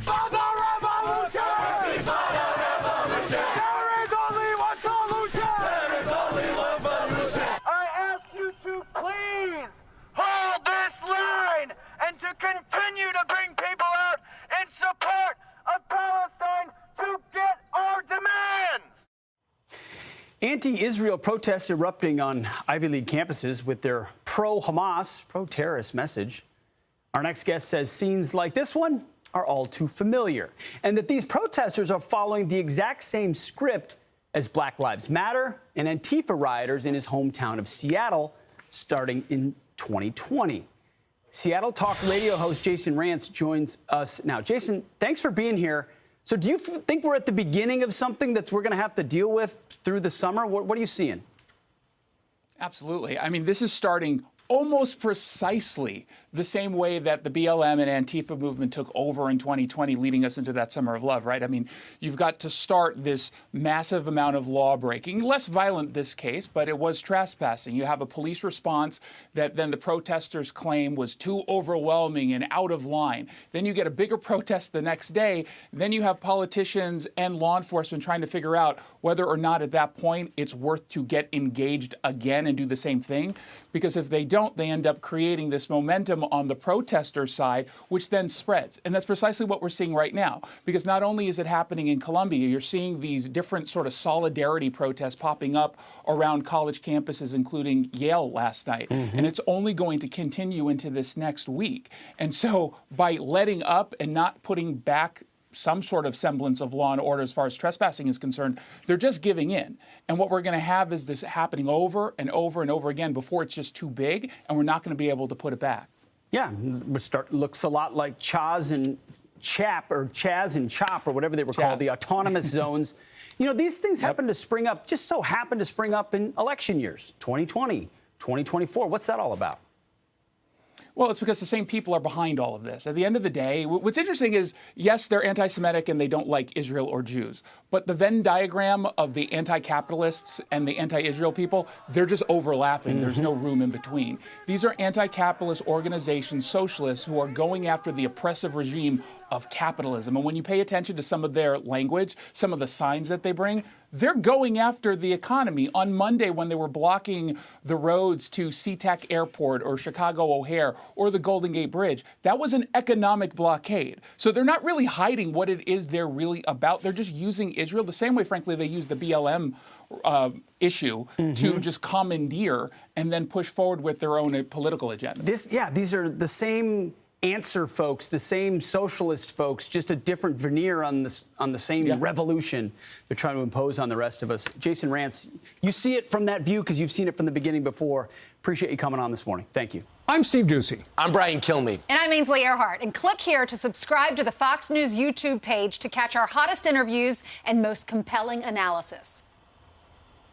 For the revolution! For the revolution! There is only one solution! There is only one solution! I ask you to please hold this line and to continue to bring people out in support of Palestine to get our demands! Anti-Israel protests erupting on Ivy League campuses with their pro-Hamas, pro-terrorist message. Our next guest says scenes like this one are all too familiar, and that these protesters are following the exact same script as Black Lives Matter and Antifa rioters in his hometown of Seattle starting in 2020. Seattle Talk radio host Jason Rantz joins us now. Jason, thanks for being here. So do you think we're at the beginning of something that we're going to have to deal with through the summer? What are you seeing? Absolutely. I mean, this is starting almost precisely the same way that the BLM and Antifa movement took over in 2020, leading us into that summer of love, right? I mean, you've got to start this massive amount of law breaking, less violent this case, but it was trespassing. You have a police response that then the protesters claim was too overwhelming and out of line. Then you get a bigger protest the next day. Then you have politicians and law enforcement trying to figure out whether or not at that point it's worth to get engaged again and do the same thing. Because if they don't, they end up creating this momentum on the protester side, which then spreads. And that's precisely what we're seeing right now. Because not only is it happening in Columbia, you're seeing these different sort of solidarity protests popping up around college campuses, including Yale last night. And it's only going to continue into this next week. And so by letting up and not putting back some sort of semblance of law and order as far as trespassing is concerned, they're just giving in. And what we're going to have is this happening over and over and over again before it's just too big, and we're not going to be able to put it back. Yeah, Looks a lot like Chaz and Chap, or Chaz and Chop, or whatever they were called, the autonomous zones. You know, these things happen to spring up, just so happen to spring up in election years, 2020, 2024. What's that all about? Well, it's because the same people are behind all of this. At the end of the day, what's interesting is, yes, they're anti-Semitic and they don't like Israel or Jews. But the Venn diagram of the anti-capitalists and the anti-Israel people, they're just overlapping. There's no room in between. These are anti-capitalist organizations, socialists, who are going after the oppressive regime of capitalism. And when you pay attention to some of their language, some of the signs that they bring, they're going after the economy. On Monday, when they were blocking the roads to SeaTac Airport or Chicago O'Hare or the Golden Gate Bridge, that was an economic blockade. So they're not really hiding what it is they're really about. They're just using Israel the same way, frankly, they use the BLM issue to just commandeer and then push forward with their own political agenda. These are the same answer folks, the same socialist folks, just a different veneer on the same revolution they're trying to impose on the rest of us. Jason Rantz, you see it from that view because you've seen it from the beginning before. Appreciate you coming on this morning. Thank you. I'm Steve Ducey. I'm Brian Kilmeade. And I'm Ainsley Earhart. And click here to subscribe to the Fox News YouTube page to catch our hottest interviews and most compelling analysis.